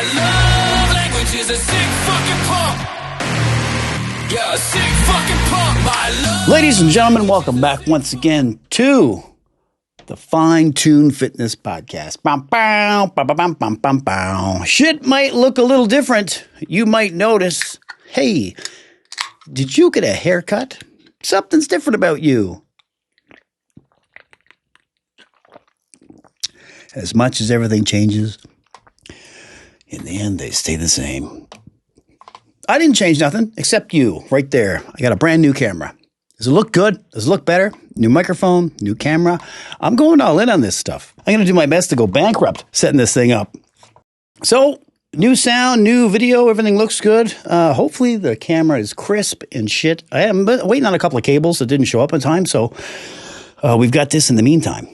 My love language is a sick fucking punk. Yeah, a sick fucking punk. My love. Ladies and gentlemen, welcome back once again to the Fine Tune Fitness Podcast. Bum, bow, bum, bum, bum, bum, bow. Shit might look a little different. You might notice, hey, did you get a haircut? Something's different about you. As much as everything changes, in the end, they stay the same. I didn't change nothing except you right there. I got a brand new camera. Does it look good? Does it look better? New microphone, new camera. I'm going all in on this stuff. I'm going to do my best to go bankrupt setting this thing up. So, new sound, new video, everything looks good. Hopefully the camera is crisp and shit. I am waiting on a couple of cables that didn't show up in time, so we've got this in the meantime.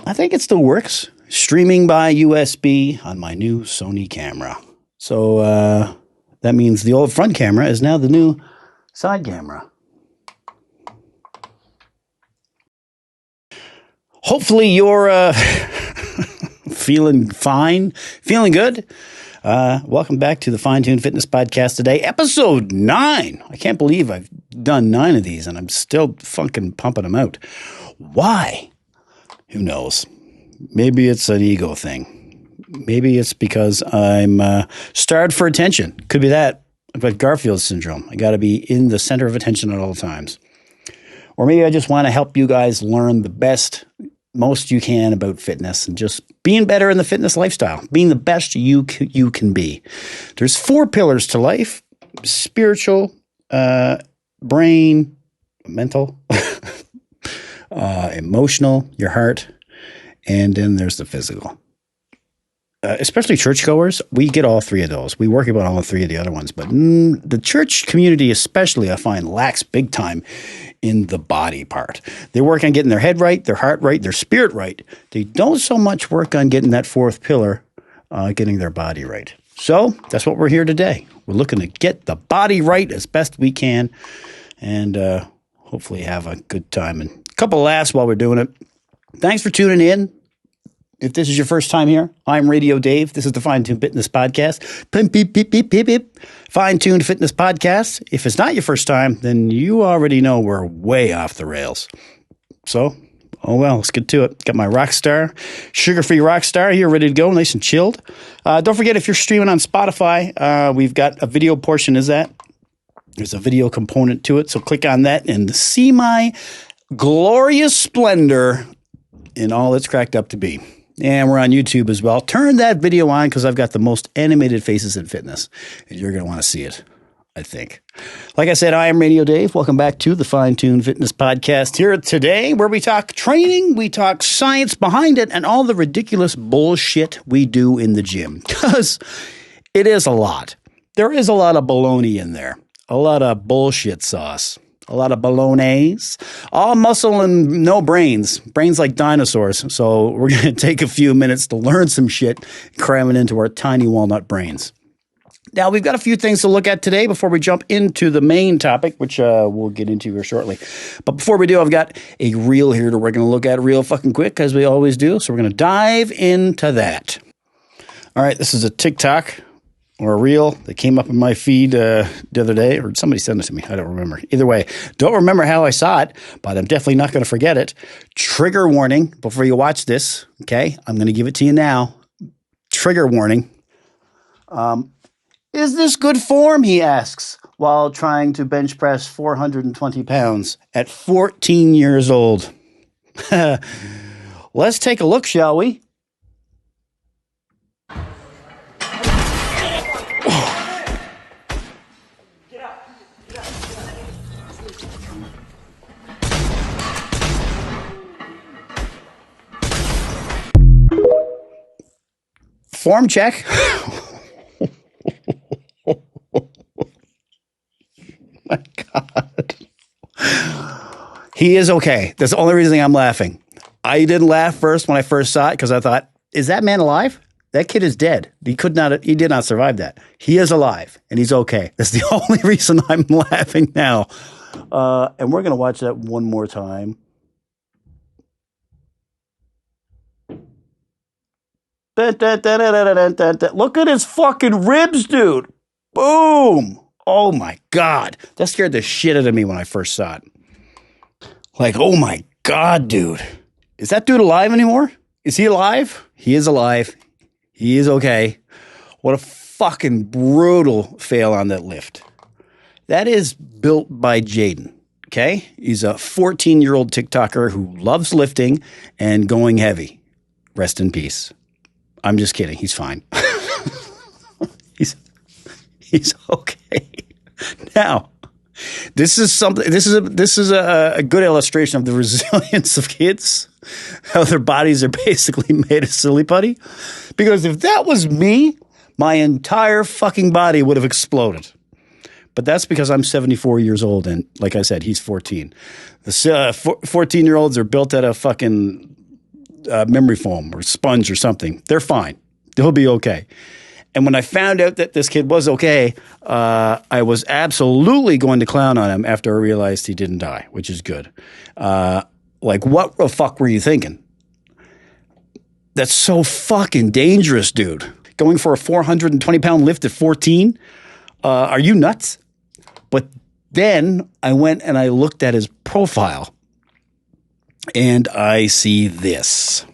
I think it still works. Streaming by USB on my new Sony camera. So that means the old front camera is now the new side camera. Hopefully you're feeling fine, feeling good. Welcome back to the Fine Tune Fitness Podcast today, episode 9. I can't believe I've done 9 of these and I'm still fucking pumping them out. Why? Who knows? Maybe it's an ego thing. Maybe it's because I'm starved for attention. Could be that. I've got Garfield syndrome. I got to be in the center of attention at all times. Or maybe I just want to help you guys learn the most you can about fitness and just being better in the fitness lifestyle, being the best you can be. There's 4 pillars to life: spiritual, brain, mental, emotional, your heart, and then there's the physical. Especially churchgoers, we get all 3 of those. We work about all 3 of the other ones. But the church community especially, I find, lacks big time in the body part. They work on getting their head right, their heart right, their spirit right. They don't so much work on getting that 4th pillar, getting their body right. So that's what we're here today. We're looking to get the body right as best we can and hopefully have a good time and a couple laughs while we're doing it. Thanks for tuning in. If this is your first time here, I'm Radio Dave. This is the Fine Tune Fitness Podcast. Beep, beep, beep, beep, beep, beep. Fine Tune Fitness Podcast. If it's not your first time, then you already know we're way off the rails. So, oh well, let's get to it. Got my Rockstar, sugar-free Rockstar here ready to go, nice and chilled. Don't forget, if you're streaming on Spotify, we've got a video portion, there's a video component to it. So click on that and see my glorious splendor in all it's cracked up to be. And we're on YouTube as well. Turn that video on because I've got the most animated faces in fitness. And you're going to want to see it, I think. Like I said, I am Radio Dave. Welcome back to the Fine Tune Fitness Podcast here today, where we talk training, we talk science behind it, and all the ridiculous bullshit we do in the gym. Because it is a lot. There is a lot of baloney in there. A lot of bullshit sauce. A lot of bolognese, all muscle and no brains. Brains like dinosaurs. So we're going to take a few minutes to learn some shit, cram it into our tiny walnut brains. Now, we've got a few things to look at today before we jump into the main topic, which we'll get into here shortly. But before we do, I've got a reel here that we're going to look at real fucking quick, as we always do. So we're going to dive into that. All right, this is a TikTok or a reel that came up in my feed the other day, or somebody sent it to me. I don't remember. Either way, don't remember how I saw it, but I'm definitely not going to forget it. Trigger warning before you watch this, okay? I'm going to give it to you now. Trigger warning. Is this good form, he asks, while trying to bench press 420 pounds at 14 years old. Let's take a look, shall we? Form check. My God. He is okay. That's the only reason I'm laughing. I didn't laugh first when I first saw it because I thought, is that man alive? That kid is dead. He did not survive that. He is alive and he's okay. That's the only reason I'm laughing now. And we're going to watch that one more time. Look at his fucking ribs, dude. Boom. Oh my God. That scared the shit out of me when I first saw it. Like, oh my God, dude. Is that dude alive anymore? Is he alive? He is alive. He is okay. What a fucking brutal fail on that lift. That is built by Jaden. Okay? He's a 14-year-old TikToker who loves lifting and going heavy. Rest in peace. I'm just kidding. He's fine. He's okay. Now, this is a good illustration of the resilience of kids, how their bodies are basically made of silly putty. Because if that was me, my entire fucking body would have exploded. But that's because I'm 74 years old, and like I said, he's 14. The 14-year-olds are built out of fucking memory foam or sponge or something. They're fine. They'll be okay. And when I found out that this kid was okay, I was absolutely going to clown on him after I realized he didn't die, which is good. Like, what the fuck were you thinking? That's so fucking dangerous, dude. Going for a 420-pound lift at 14? Are you nuts? But then I went and I looked at his profile, and I see this.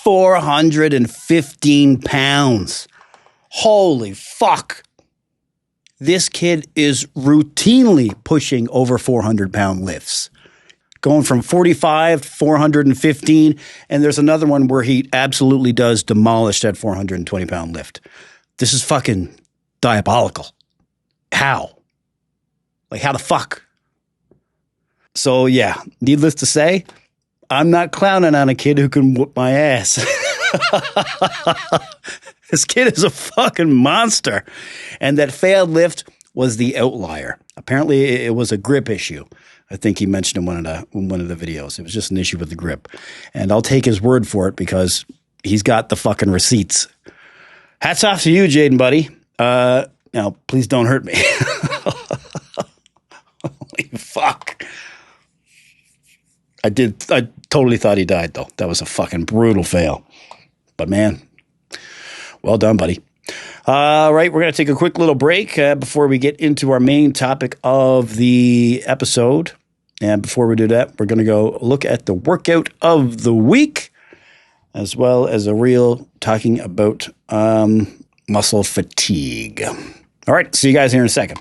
415 pounds. Holy fuck. This kid is routinely pushing over 400-pound lifts. Going from 45 to 415, and there's another one where he absolutely does demolish that 420-pound lift. This is fucking diabolical. How? Like, how the fuck? So, yeah, needless to say, I'm not clowning on a kid who can whoop my ass. This kid is a fucking monster. And that failed lift was the outlier. Apparently, it was a grip issue. I think he mentioned in one of the videos. It was just an issue with the grip. And I'll take his word for it because he's got the fucking receipts. Hats off to you, Jaden, buddy. Now, please don't hurt me. Holy fuck. I totally thought he died, though. That was a fucking brutal fail. But, man, well done, buddy. All right, we're going to take a quick little break before we get into our main topic of the episode. And before we do that, we're going to go look at the workout of the week, as well as a reel talking about muscle fatigue. All right, see you guys here in a second.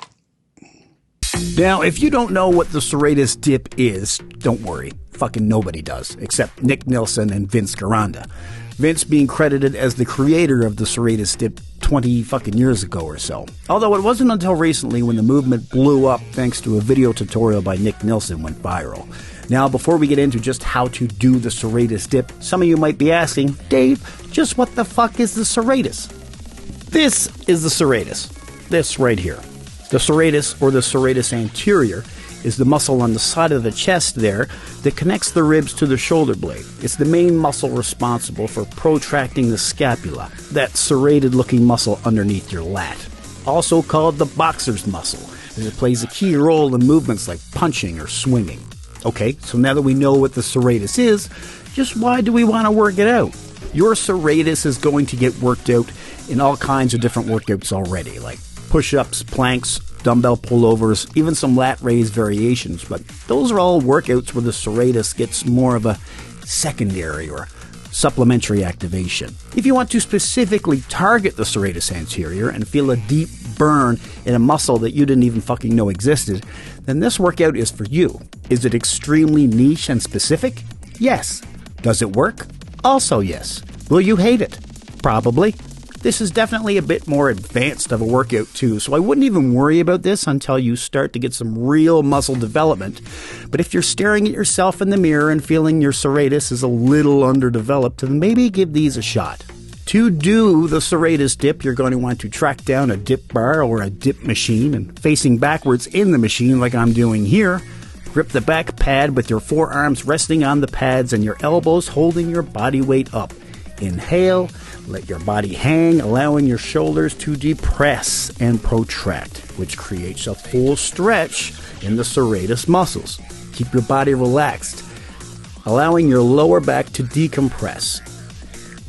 Now, if you don't know what the serratus dip is, don't worry. Fucking nobody does, except Nick Nilsson and Vince Garanda. Vince being credited as the creator of the serratus dip 20 fucking years ago or so. Although it wasn't until recently when the movement blew up thanks to a video tutorial by Nick Nilsson went viral. Now, before we get into just how to do the serratus dip, some of you might be asking, Dave, just what the fuck is the serratus? This is the serratus. This right here. The serratus, or the serratus anterior, is the muscle on the side of the chest there that connects the ribs to the shoulder blade. It's the main muscle responsible for protracting the scapula, that serrated-looking muscle underneath your lat. Also called the boxer's muscle, as it plays a key role in movements like punching or swinging. Okay, so now that we know what the serratus is, just why do we want to work it out? Your serratus is going to get worked out in all kinds of different workouts already, like push-ups, planks, dumbbell pullovers, even some lat raise variations, but those are all workouts where the serratus gets more of a secondary or supplementary activation. If you want to specifically target the serratus anterior and feel a deep burn in a muscle that you didn't even fucking know existed, then this workout is for you. Is it extremely niche and specific? Yes. Does it work? Also yes. Will you hate it? Probably. This is definitely a bit more advanced of a workout too, so I wouldn't even worry about this until you start to get some real muscle development. But if you're staring at yourself in the mirror and feeling your serratus is a little underdeveloped, then maybe give these a shot. To do the serratus dip, you're going to want to track down a dip bar or a dip machine, and facing backwards in the machine like I'm doing here, grip the back pad with your forearms resting on the pads and your elbows holding your body weight up. Inhale, let your body hang, allowing your shoulders to depress and protract, which creates a full stretch in the serratus muscles. Keep your body relaxed, allowing your lower back to decompress.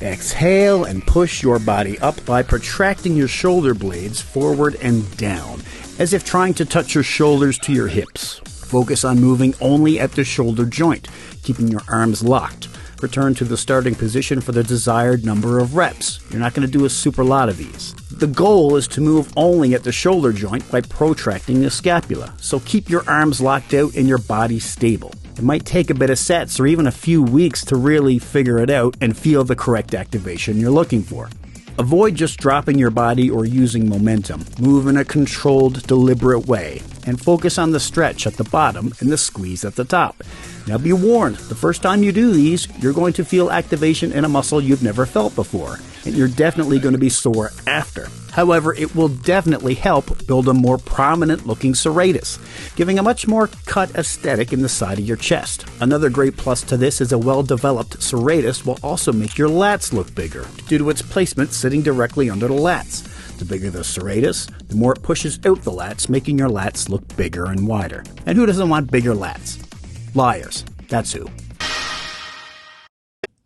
Exhale and push your body up by protracting your shoulder blades forward and down, as if trying to touch your shoulders to your hips. Focus on moving only at the shoulder joint, keeping your arms locked. Return to the starting position for the desired number of reps. You're not going to do a super lot of these. The goal is to move only at the shoulder joint by protracting the scapula, so keep your arms locked out and your body stable. It might take a bit of sets or even a few weeks to really figure it out and feel the correct activation you're looking for. Avoid just dropping your body or using momentum. Move in a controlled, deliberate way, and focus on the stretch at the bottom and the squeeze at the top. Now be warned, the first time you do these, you're going to feel activation in a muscle you've never felt before, and you're definitely going to be sore after. However, it will definitely help build a more prominent looking serratus, giving a much more cut aesthetic in the side of your chest. Another great plus to this is a well-developed serratus will also make your lats look bigger, due to its placement sitting directly under the lats. The bigger the serratus, the more it pushes out the lats, making your lats look bigger and wider. And who doesn't want bigger lats? Liars. That's who.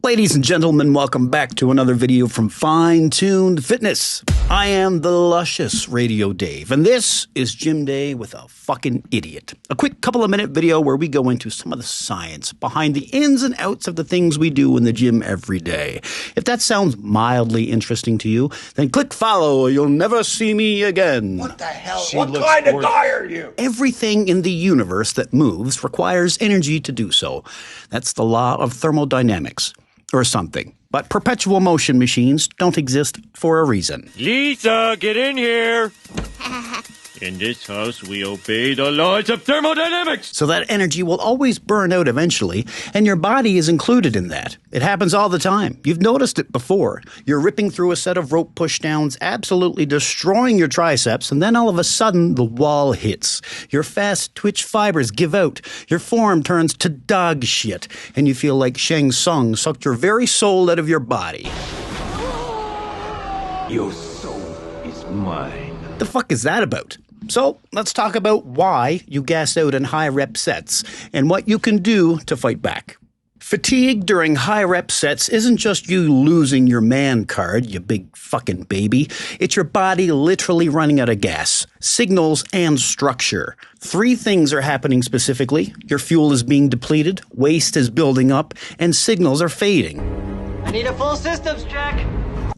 Ladies and gentlemen, welcome back to another video from Fine Tuned Fitness. I am the luscious Radio Dave, and this is Gym Day with a fucking idiot. A quick couple of minute video where we go into some of the science behind the ins and outs of the things we do in the gym every day. If that sounds mildly interesting to you, then click follow or you'll never see me again. What the hell? What kind of guy are you? Everything in the universe that moves requires energy to do so. That's the law of thermodynamics. Or something. But perpetual motion machines don't exist for a reason. Lisa, get in here! In this house, we obey the laws of thermodynamics! So that energy will always burn out eventually, and your body is included in that. It happens all the time. You've noticed it before. You're ripping through a set of rope pushdowns, absolutely destroying your triceps, and then all of a sudden, the wall hits. Your fast twitch fibers give out. Your form turns to dog shit, and you feel like Shang Tsung sucked your very soul out of your body. Your soul is mine. The fuck is that about? So let's talk about why you gas out in high rep sets and what you can do to fight back. Fatigue during high rep sets isn't just you losing your man card, you big fucking baby. It's your body literally running out of gas, signals, and structure. 3 things are happening specifically. Your fuel is being depleted, waste is building up, and signals are fading. I need a full systems check.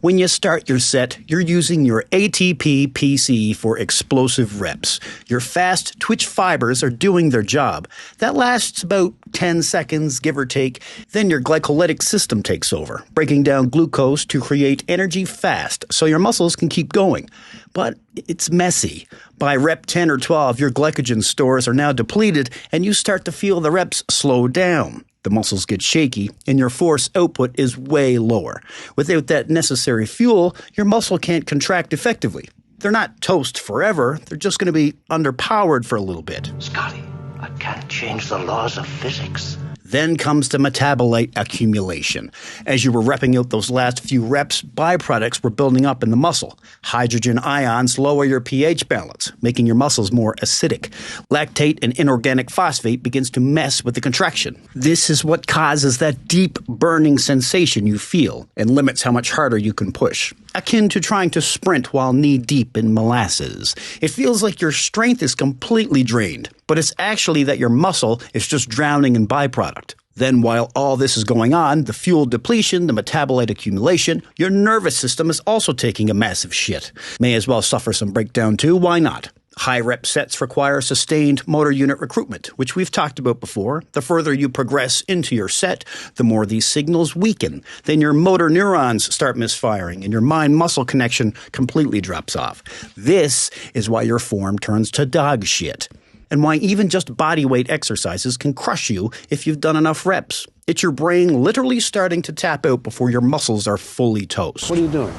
When you start your set, you're using your ATP PC for explosive reps. Your fast twitch fibers are doing their job. That lasts about 10 seconds, give or take. Then your glycolytic system takes over, breaking down glucose to create energy fast so your muscles can keep going. But it's messy. By rep 10 or 12, your glycogen stores are now depleted and you start to feel the reps slow down. The muscles get shaky, and your force output is way lower. Without that necessary fuel, your muscle can't contract effectively. They're not toast forever, they're just going to be underpowered for a little bit. Scotty, I can't change the laws of physics. Then comes the metabolite accumulation. As you were repping out those last few reps, byproducts were building up in the muscle. Hydrogen ions lower your pH balance, making your muscles more acidic. Lactate and inorganic phosphate begins to mess with the contraction. This is what causes that deep burning sensation you feel and limits how much harder you can push. Akin to trying to sprint while knee-deep in molasses. It feels like your strength is completely drained, but it's actually that your muscle is just drowning in byproduct. Then while all this is going on, the fuel depletion, the metabolite accumulation, your nervous system is also taking a massive shit. May as well suffer some breakdown too, why not? High rep sets require sustained motor unit recruitment, which we've talked about before. The further you progress into your set, the more these signals weaken. Then your motor neurons start misfiring and your mind-muscle connection completely drops off. This is why your form turns to dog shit. and why even just body weight exercises can crush you if you've done enough reps. It's your brain literally starting to tap out before your muscles are fully toast. What are you doing?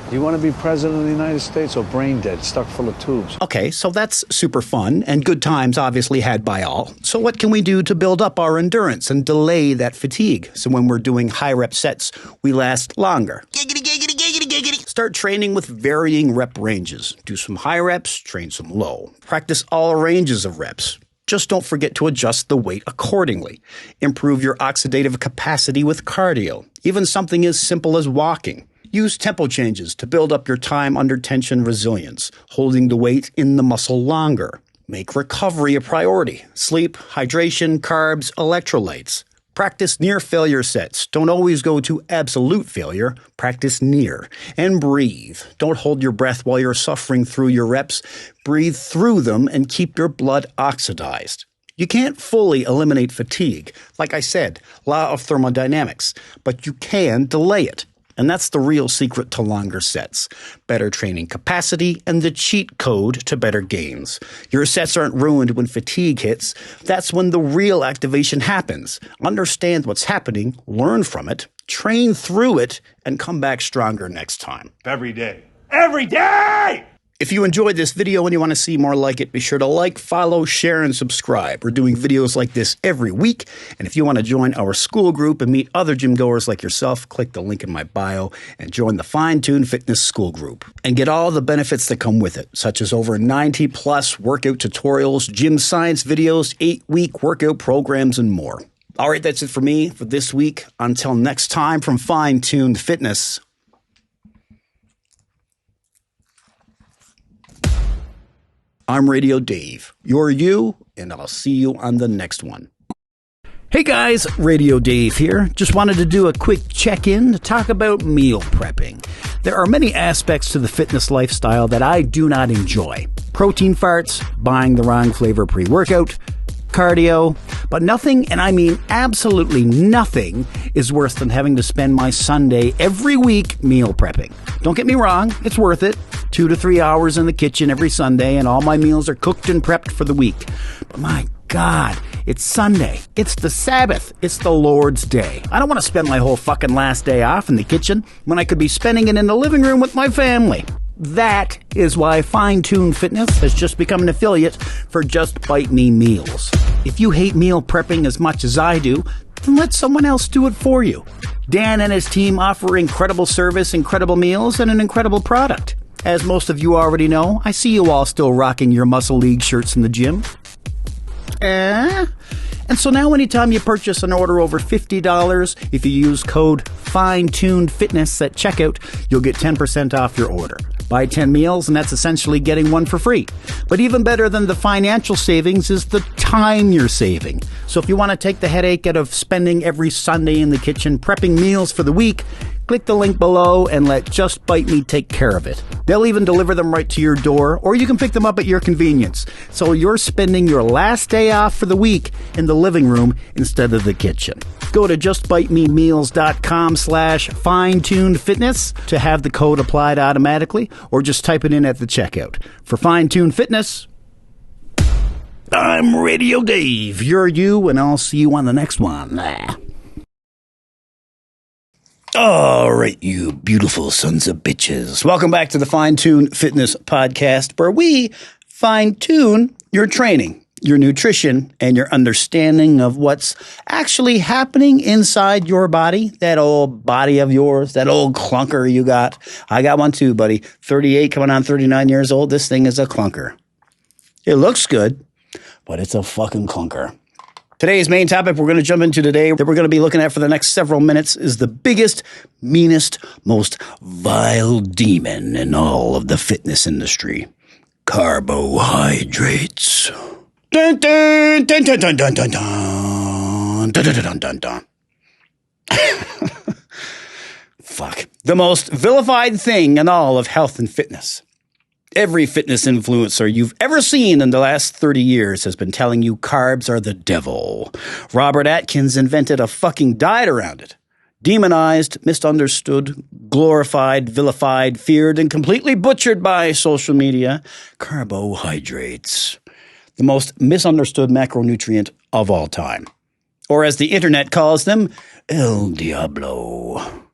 Do you want to be president of the United States or brain dead, stuck full of tubes? Okay, so that's super fun and good times obviously had by all. So what can we do to build up our endurance and delay that fatigue so when we're doing high rep sets, we last longer? Giggity, giggity, giggity, giggity. Start training with varying rep ranges. Do some high reps, train some low. Practice all ranges of reps. Just don't forget to adjust the weight accordingly. Improve your oxidative capacity with cardio, even something as simple as walking. Use tempo changes to build up your time under tension resilience, holding the weight in the muscle longer. Make recovery a priority. Sleep, hydration, carbs, electrolytes. Practice near failure sets. Don't always go to absolute failure. Practice near. And breathe. Don't hold your breath while you're suffering through your reps. Breathe through them and keep your blood oxidized. You can't fully eliminate fatigue. Like I said, law of thermodynamics. But you can delay it. And that's the real secret to longer sets. Better training capacity and the cheat code to better gains. Your sets aren't ruined when fatigue hits. That's when the real activation happens. Understand what's happening, learn from it, train through it, and come back stronger next time. Every day. Every day! If you enjoyed this video and you want to see more like it, be sure to like, follow, share, and subscribe. We're doing videos like this every week. And if you want to join our SKOOL group and meet other gym goers like yourself, click the link in my bio and join the Fine-Tuned Fitness SKOOL group. And get all the benefits that come with it, such as over 90 plus workout tutorials, gym science videos, 8-week workout programs, and more. All right, that's it for me for this week. Until next time from Fine-Tuned Fitness. I'm Radio Dave. You're you, and I'll see you on the next one. Hey guys, Radio Dave here. Just wanted to do a quick check-in to talk about meal prepping. There are many aspects to the fitness lifestyle that I do not enjoy. Protein farts, buying the wrong flavor pre-workout, cardio, but nothing, and I mean absolutely nothing, is worse than having to spend my Sunday every week meal prepping. Don't get me wrong, it's worth it. 2 to 3 hours in the kitchen every Sunday, and all my meals are cooked and prepped for the week. But my God, it's Sunday. It's the Sabbath. It's the Lord's Day. I don't want to spend my whole fucking last day off in the kitchen when I could be spending it in the living room with my family. That is why Fine-Tuned Fitness has just become an affiliate for Just Bite Me Meals. If you hate meal prepping as much as I do, then let someone else do it for you. Dan and his team offer incredible service, incredible meals, and an incredible product. As most of you already know, I see you all still rocking your Muscle League shirts in the gym. And so now anytime you purchase an order over $50, if you use code Fine-Tuned Fitness at checkout, you'll get 10% off your order. Buy 10 meals and that's essentially getting one for free. But even better than the financial savings is the time you're saving. So if you want to take the headache out of spending every Sunday in the kitchen prepping meals for the week, click the link below and let Just Bite Me take care of it. They'll even deliver them right to your door, or you can pick them up at your convenience. So you're spending your last day off for the week in the living room instead of the kitchen. Go to justbitememeals.com/fine-tuned-fitness to have the code applied automatically, or just type it in at the checkout. For Fine-Tuned Fitness, I'm Radio Dave. You're you, and I'll see you on the next one. All right, you beautiful sons of bitches. Welcome back to the Fine-Tuned Fitness Podcast, where we fine-tune your training, your nutrition, and your understanding of what's actually happening inside your body, that old body of yours, that old clunker you got. I got one too, buddy. 38, coming on 39 years old. This thing is a clunker. It looks good, but it's a fucking clunker. Today's main topic we're going to jump into today, that we're going to be looking at for the next several minutes, is the biggest, meanest, most vile demon in all of the fitness industry. Carbohydrates. Dun, dun, dun, dun, dun, dun, dun, dun, dun, dun, dun, dun. Fuck. The most vilified thing in all of health and fitness. Every fitness influencer you've ever seen in the last 30 years has been telling you carbs are the devil. Robert Atkins invented a fucking diet around it. Demonized, misunderstood, glorified, vilified, feared, and completely butchered by social media. Carbohydrates. the most misunderstood macronutrient of all time. Or as the internet calls them, El Diablo.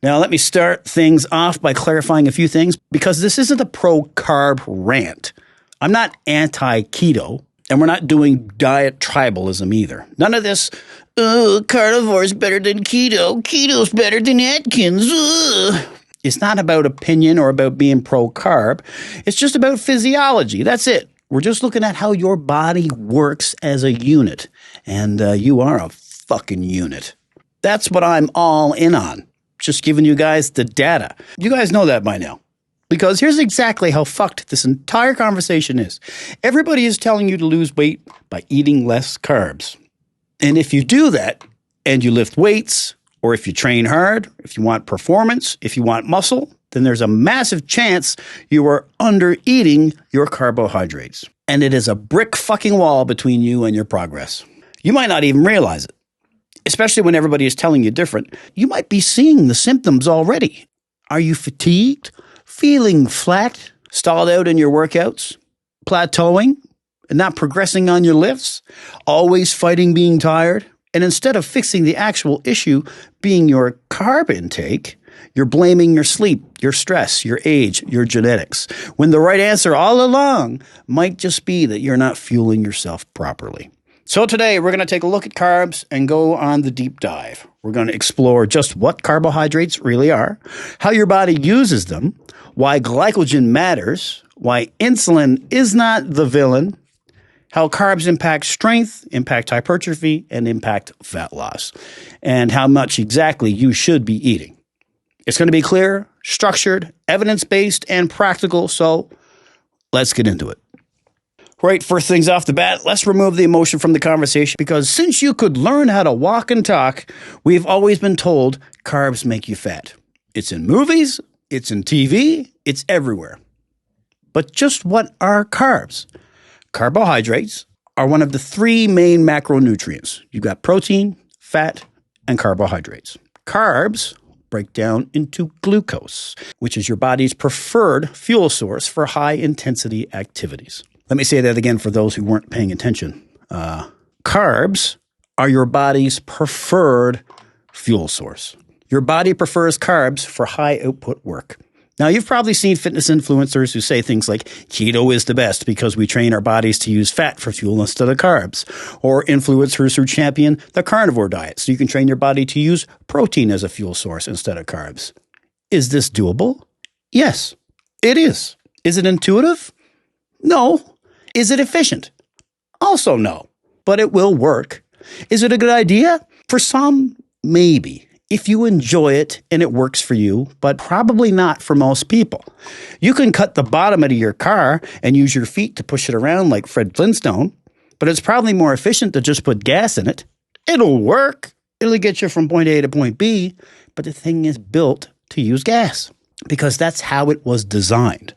Now, let me start things off by clarifying a few things, because this isn't a pro-carb rant. I'm not anti-keto, and we're not doing diet tribalism either. None of this, carnivore's better than keto, keto's better than Atkins. It's not about opinion or about being pro-carb. It's just about physiology. That's it. We're just looking at how your body works as a unit, and you are a fucking unit. That's what I'm all in on. Just giving you guys the data. You guys know that by now. Because here's exactly how fucked this entire conversation is. Everybody is telling you to lose weight by eating less carbs. And if you do that, and you lift weights, or if you train hard, if you want performance, if you want muscle, then there's a massive chance you are under-eating your carbohydrates. And it is a brick fucking wall between you and your progress. You might not even realize it. Especially when everybody is telling you different, you might be seeing the symptoms already. Are you fatigued? Feeling flat? Stalled out in your workouts? Plateauing? And not progressing on your lifts? Always fighting being tired? And instead of fixing the actual issue being your carb intake, you're blaming your sleep, your stress, your age, your genetics, when the right answer all along might just be that you're not fueling yourself properly. So today we're going to take a look at carbs and go on the deep dive. We're going to explore just what carbohydrates really are, how your body uses them, why glycogen matters, why insulin is not the villain, how carbs impact strength, impact hypertrophy, and impact fat loss, and how much exactly you should be eating. It's going to be clear, structured, evidence-based, and practical, so let's get into it. Right, first things off the bat, let's remove the emotion from the conversation, because since you could learn how to walk and talk, we've always been told carbs make you fat. It's in movies, it's in TV, it's everywhere. But just what are carbs? Carbohydrates are one of the three main macronutrients. You've got protein, fat, and carbohydrates. Carbs break down into glucose, which is your body's preferred fuel source for high-intensity activities. Let me say that again for those who weren't paying attention. Carbs are your body's preferred fuel source. Your body prefers carbs for high output work. Now, you've probably seen fitness influencers who say things like, keto is the best because we train our bodies to use fat for fuel instead of carbs. Or influencers who champion the carnivore diet so you can train your body to use protein as a fuel source instead of carbs. Is this doable? Yes, it is. Is it intuitive? No. Is it efficient? Also no, but it will work. Is it a good idea? For some, maybe, if you enjoy it and it works for you, but probably not for most people. You can cut the bottom out of your car and use your feet to push it around like Fred Flintstone, but it's probably more efficient to just put gas in it. It'll work. It'll get you from point A to point B, but the thing is built to use gas because that's how it was designed.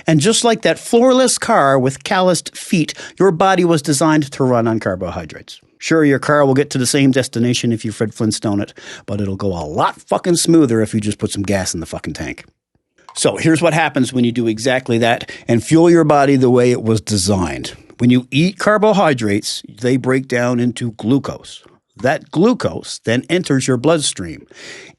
And just like that floorless car with calloused feet, your body was designed to run on carbohydrates. Sure, your car will get to the same destination if you Fred Flintstone it, but it'll go a lot fucking smoother if you just put some gas in the fucking tank. So here's what happens when you do exactly that and fuel your body the way it was designed. When you eat carbohydrates, they break down into glucose. That glucose then enters your bloodstream.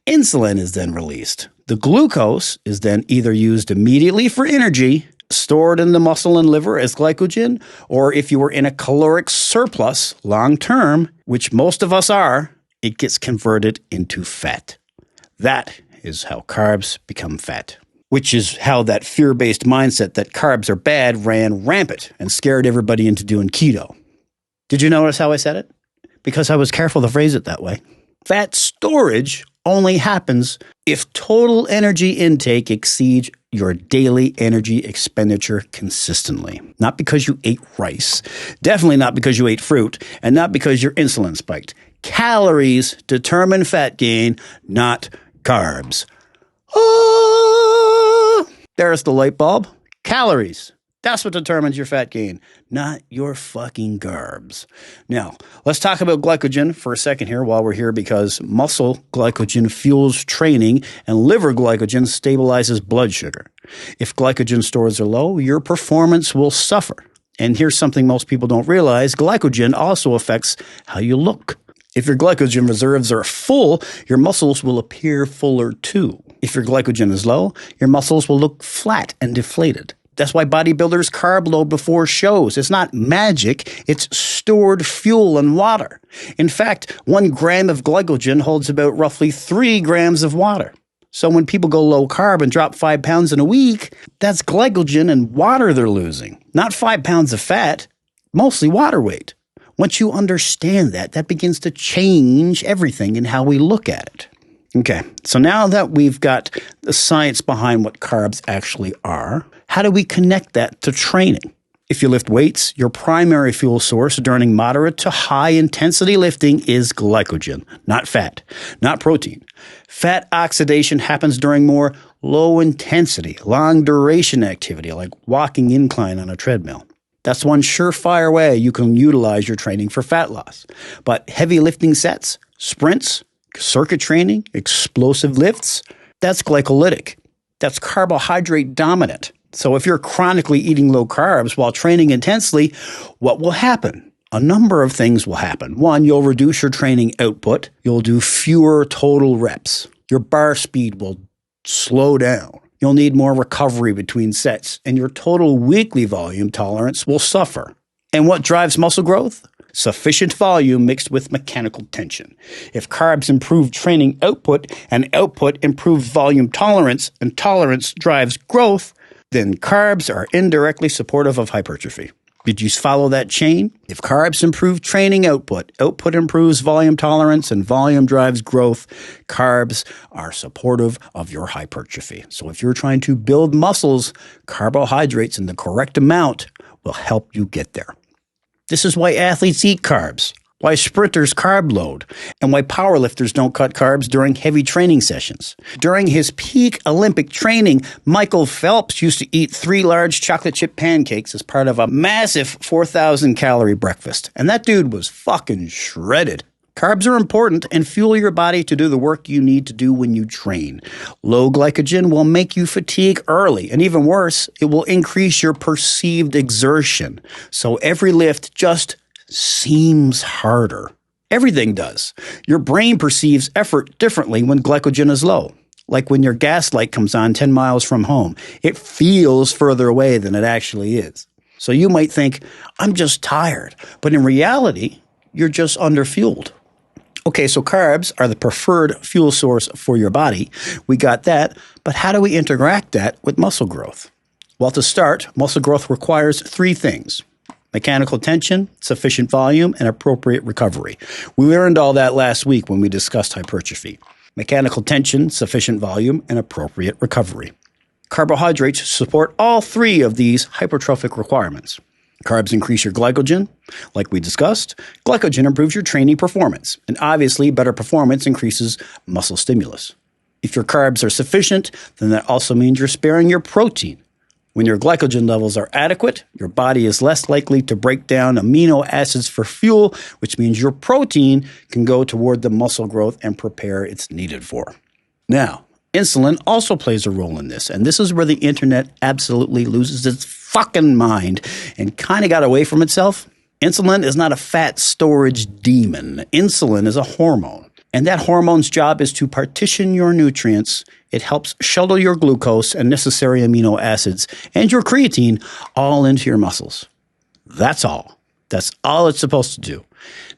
Insulin is then released. The glucose is then either used immediately for energy, stored in the muscle and liver as glycogen, or if you were in a caloric surplus long term, which most of us are, it gets converted into fat. That is how carbs become fat, which is how that fear-based mindset that carbs are bad ran rampant and scared everybody into doing keto. Did you notice how I said it? Because I was careful to phrase it that way. Fat storage only happens if total energy intake exceeds your daily energy expenditure consistently. Not because you ate rice, definitely not because you ate fruit, and not because your insulin spiked. Calories determine fat gain, not carbs. Oh, there's the light bulb. Calories. That's what determines your fat gain, not your fucking carbs. Now, let's talk about glycogen for a second here while we're here, because muscle glycogen fuels training and liver glycogen stabilizes blood sugar. If glycogen stores are low, your performance will suffer. And here's something most people don't realize. Glycogen also affects how you look. If your glycogen reserves are full, your muscles will appear fuller too. If your glycogen is low, your muscles will look flat and deflated. That's why bodybuilders carb load before shows. It's not magic. It's stored fuel and water. In fact, 1 gram of glycogen holds about roughly 3 grams of water. So when people go low carb and drop 5 pounds in a week, that's glycogen and water they're losing. Not 5 pounds of fat, mostly water weight. Once you understand that, that begins to change everything in how we look at it. Okay, so now that we've got the science behind what carbs actually are, how do we connect that to training? If you lift weights, your primary fuel source during moderate to high intensity lifting is glycogen, not fat, not protein. Fat oxidation happens during more low intensity, long duration activity like walking incline on a treadmill. That's one surefire way you can utilize your training for fat loss. But heavy lifting sets, sprints, circuit training, explosive lifts, that's glycolytic. That's carbohydrate dominant. So if you're chronically eating low carbs while training intensely, what will happen? A number of things will happen. One, you'll reduce your training output. You'll do fewer total reps. Your bar speed will slow down. You'll need more recovery between sets, and your total weekly volume tolerance will suffer. And what drives muscle growth? Sufficient volume mixed with mechanical tension. If carbs improve training output, and output improves volume tolerance, and tolerance drives growth, then carbs are indirectly supportive of hypertrophy. Did you follow that chain? If carbs improve training output, output improves volume tolerance, and volume drives growth, carbs are supportive of your hypertrophy. So if you're trying to build muscles, carbohydrates in the correct amount will help you get there. This is why athletes eat carbs, why sprinters carb load, and why powerlifters don't cut carbs during heavy training sessions. During his peak Olympic training, Michael Phelps used to eat 3 large chocolate chip pancakes as part of a massive 4,000-calorie breakfast. And that dude was fucking shredded. Carbs are important and fuel your body to do the work you need to do when you train. Low glycogen will make you fatigue early, and even worse, it will increase your perceived exertion. So every lift just seems harder. Everything does. Your brain perceives effort differently when glycogen is low. Like when your gas light comes on 10 miles from home. It feels further away than it actually is. So you might think, I'm just tired. But in reality, you're just underfueled. Okay, so carbs are the preferred fuel source for your body. We got that. But how do we interact that with muscle growth? Well, to start, muscle growth requires 3 things. Mechanical tension, sufficient volume, and appropriate recovery. We learned all that last week when we discussed hypertrophy. Mechanical tension, sufficient volume, and appropriate recovery. Carbohydrates support all 3 of these hypertrophic requirements. Carbs increase your glycogen, like we discussed. Glycogen improves your training performance. And obviously, better performance increases muscle stimulus. If your carbs are sufficient, then that also means you're sparing your protein. When your glycogen levels are adequate, your body is less likely to break down amino acids for fuel, which means your protein can go toward the muscle growth and prepare it's needed for. Now, insulin also plays a role in this, and this is where the internet absolutely loses its fucking mind and kind of got away from itself. Insulin is not a fat storage demon. Insulin is a hormone. And that hormone's job is to partition your nutrients. It helps shuttle your glucose and necessary amino acids and your creatine all into your muscles. That's all. That's all it's supposed to do.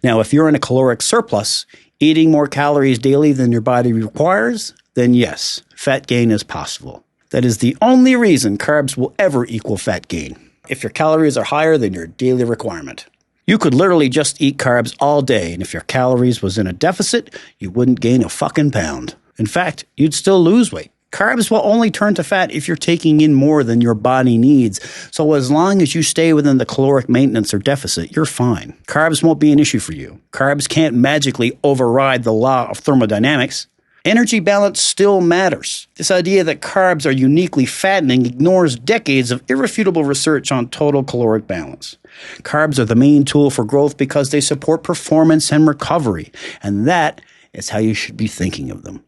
Now, if you're in a caloric surplus, eating more calories daily than your body requires, then yes, fat gain is possible. That is the only reason carbs will ever equal fat gain, if your calories are higher than your daily requirement. You could literally just eat carbs all day, and if your calories was in a deficit, you wouldn't gain a fucking pound. In fact, you'd still lose weight. Carbs will only turn to fat if you're taking in more than your body needs. So as long as you stay within the caloric maintenance or deficit, you're fine. Carbs won't be an issue for you. Carbs can't magically override the law of thermodynamics. Energy balance still matters. This idea that carbs are uniquely fattening ignores decades of irrefutable research on total caloric balance. Carbs are the main tool for growth because they support performance and recovery, and that is how you should be thinking of them.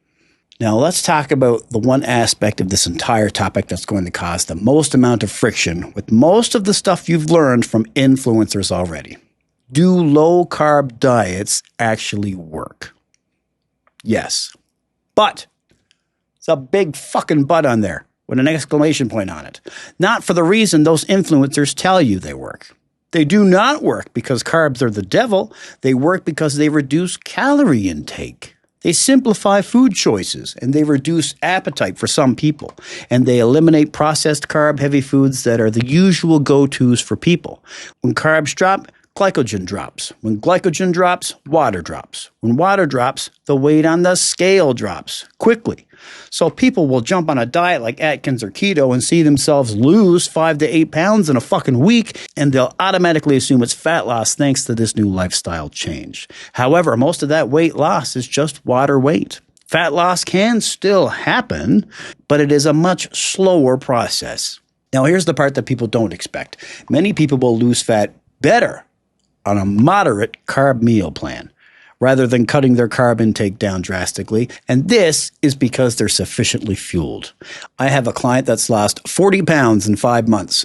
Now, let's talk about the one aspect of this entire topic that's going to cause the most amount of friction with most of the stuff you've learned from influencers already. Do low-carb diets actually work? Yes. But it's a big fucking but on there with an exclamation point on it. Not for the reason those influencers tell you they work. They do not work because carbs are the devil. They work because they reduce calorie intake. They simplify food choices, and they reduce appetite for some people. And they eliminate processed carb-heavy foods that are the usual go-tos for people. When carbs drop, glycogen drops. When glycogen drops, water drops. When water drops, the weight on the scale drops quickly. So people will jump on a diet like Atkins or keto and see themselves lose 5 to 8 pounds in a fucking week, and they'll automatically assume it's fat loss thanks to this new lifestyle change. However, most of that weight loss is just water weight. Fat loss can still happen, but it is a much slower process. Now, here's the part that people don't expect. Many people will lose fat better on a moderate carb meal plan, rather than cutting their carb intake down drastically. And this is because they're sufficiently fueled. I have a client that's lost 40 pounds in 5 months,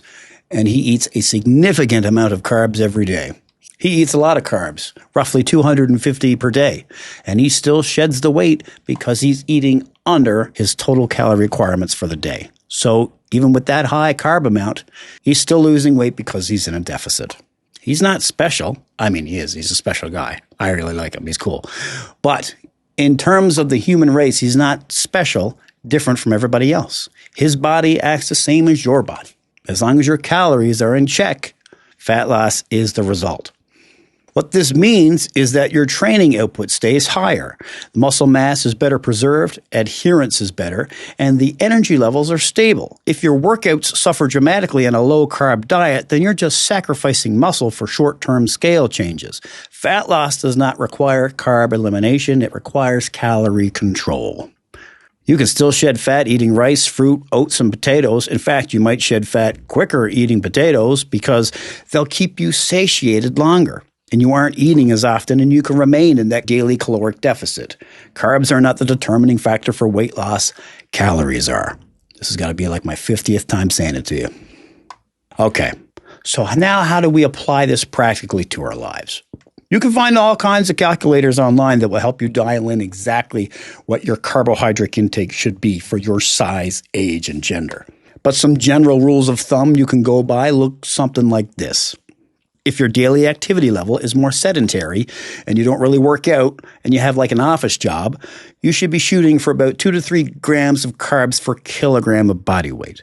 and he eats a significant amount of carbs every day. He eats a lot of carbs, roughly 250 per day, and he still sheds the weight because he's eating under his total calorie requirements for the day. So even with that high carb amount, he's still losing weight because he's in a deficit. He's not special. I mean, he is. He's a special guy. I really like him. He's cool. But in terms of the human race, he's not special, different from everybody else. His body acts the same as your body. As long as your calories are in check, fat loss is the result. What this means is that your training output stays higher. Muscle mass is better preserved, adherence is better, and the energy levels are stable. If your workouts suffer dramatically on a low-carb diet, then you're just sacrificing muscle for short-term scale changes. Fat loss does not require carb elimination. It requires calorie control. You can still shed fat eating rice, fruit, oats, and potatoes. In fact, you might shed fat quicker eating potatoes because they'll keep you satiated longer. And you aren't eating as often, and you can remain in that daily caloric deficit. Carbs are not the determining factor for weight loss. Calories are. This has got to be like my 50th time saying it to you. Okay, so now how do we apply this practically to our lives? You can find all kinds of calculators online that will help you dial in exactly what your carbohydrate intake should be for your size, age, and gender. But some general rules of thumb you can go by look something like this. If your daily activity level is more sedentary and you don't really work out and you have like an office job, you should be shooting for about 2 to 3 grams of carbs per kilogram of body weight.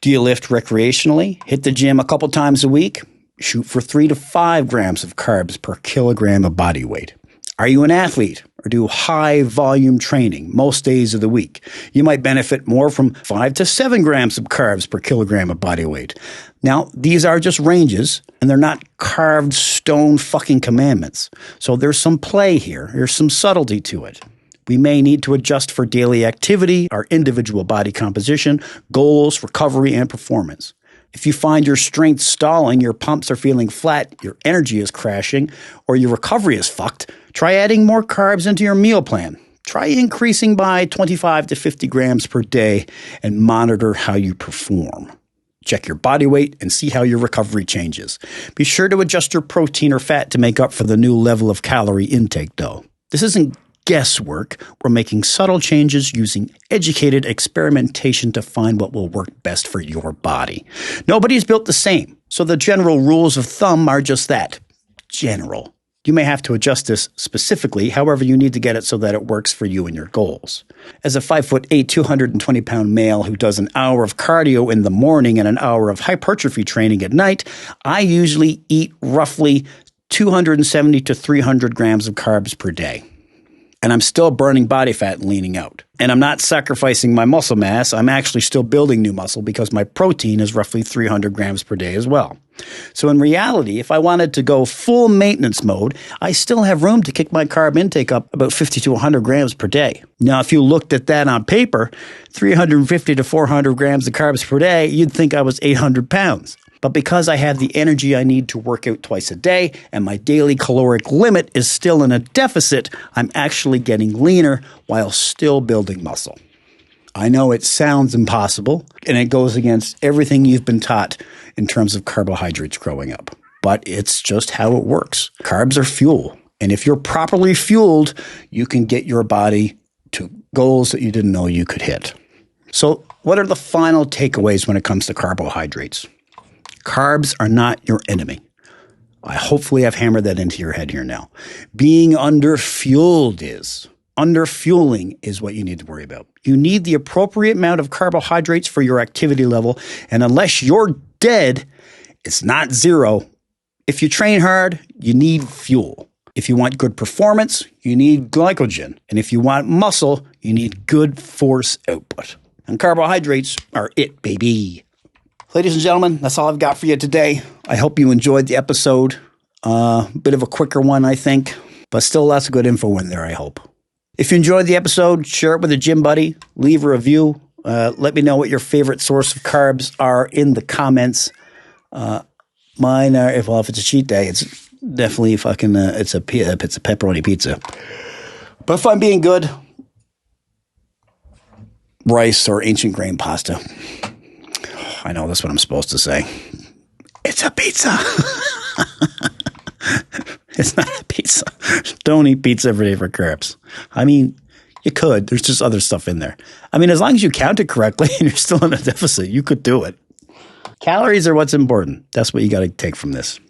Do you lift recreationally? Hit the gym a couple times a week? Shoot for 3 to 5 grams of carbs per kilogram of body weight. Are you an athlete or do high volume training most days of the week? You might benefit more from 5 to 7 grams of carbs per kilogram of body weight. Now, these are just ranges, and they're not carved stone fucking commandments. So there's some play here. There's some subtlety to it. We may need to adjust for daily activity, our individual body composition, goals, recovery, and performance. If you find your strength stalling, your pumps are feeling flat, your energy is crashing, or your recovery is fucked, try adding more carbs into your meal plan. Try increasing by 25 to 50 grams per day and monitor how you perform. Check your body weight and see how your recovery changes. Be sure to adjust your protein or fat to make up for the new level of calorie intake, though. This isn't guesswork. We're making subtle changes using educated experimentation to find what will work best for your body. Nobody's built the same, so the general rules of thumb are just that, general. You may have to adjust this specifically, however you need to get it so that it works for you and your goals. As a 5'8", 220-pound male who does an hour of cardio in the morning and an hour of hypertrophy training at night, I usually eat roughly 270 to 300 grams of carbs per day. And I'm still burning body fat and leaning out. And I'm not sacrificing my muscle mass. I'm actually still building new muscle because my protein is roughly 300 grams per day as well. So in reality, if I wanted to go full maintenance mode, I still have room to kick my carb intake up about 50 to 100 grams per day. Now, if you looked at that on paper, 350 to 400 grams of carbs per day, you'd think I was 800 pounds. But because I have the energy I need to work out twice a day and my daily caloric limit is still in a deficit, I'm actually getting leaner while still building building muscle. I know it sounds impossible, and it goes against everything you've been taught in terms of carbohydrates growing up. But it's just how it works. Carbs are fuel. And if you're properly fueled, you can get your body to goals that you didn't know you could hit. So what are the final takeaways when it comes to carbohydrates? Carbs are not your enemy. Hopefully I've hammered that into your head here now. Being underfueled is. Underfueling is what you need to worry about. You need the appropriate amount of carbohydrates for your activity level, and unless you're dead, it's not zero. If you train hard, you need fuel. If you want good performance, you need glycogen. And if you want muscle, you need good force output. And carbohydrates are it, baby. Ladies and gentlemen, that's all I've got for you today. I hope you enjoyed the episode. Bit of a quicker one, I think, but still lots of good info in there, I hope. If you enjoyed the episode, share it with a gym buddy, leave a review. Let me know what your favorite source of carbs are in the comments. Mine are, if it's a cheat day, it's definitely fucking, it's a pepperoni pizza. But if I'm being good, rice or ancient grain pasta. I know that's what I'm supposed to say. It's a pizza. It's not a pizza. Don't eat pizza every day for carbs. I mean, you could. There's just other stuff in there. I mean, as long as you count it correctly and you're still in a deficit, you could do it. Calories are what's important. That's what you got to take from this.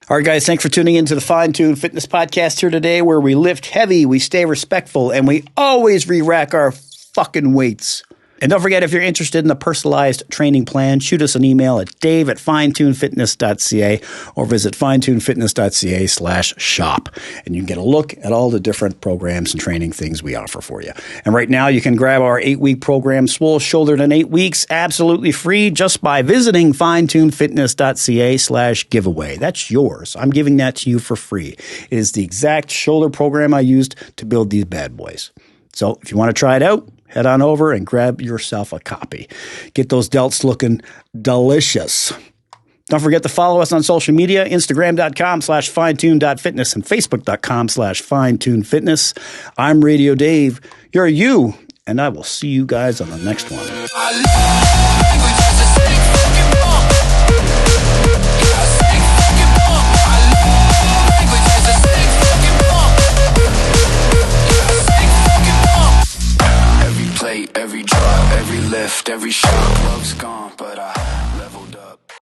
All right, guys, thanks for tuning into the Fine Tune Fitness Podcast here today, where we lift heavy, we stay respectful, and we always re-rack our fucking weights. And don't forget, if you're interested in a personalized training plan, shoot us an email at dave@finetunefitness.ca or visit finetunefitness.ca/shop. And you can get a look at all the different programs and training things we offer for you. And right now, you can grab our 8-week program, Swole Shouldered in 8 weeks, absolutely free, just by visiting finetunefitness.ca/giveaway. That's yours. I'm giving that to you for free. It is the exact shoulder program I used to build these bad boys. So if you want to try it out, head on over and grab yourself a copy. Get those delts looking delicious. Don't forget to follow us on social media, Instagram.com/finetune.fitness and Facebook.com/finetunefitness. I'm Radio Dave. You're you, and I will see you guys on the next one. Every drop, every lift, every shot, love's gone, but I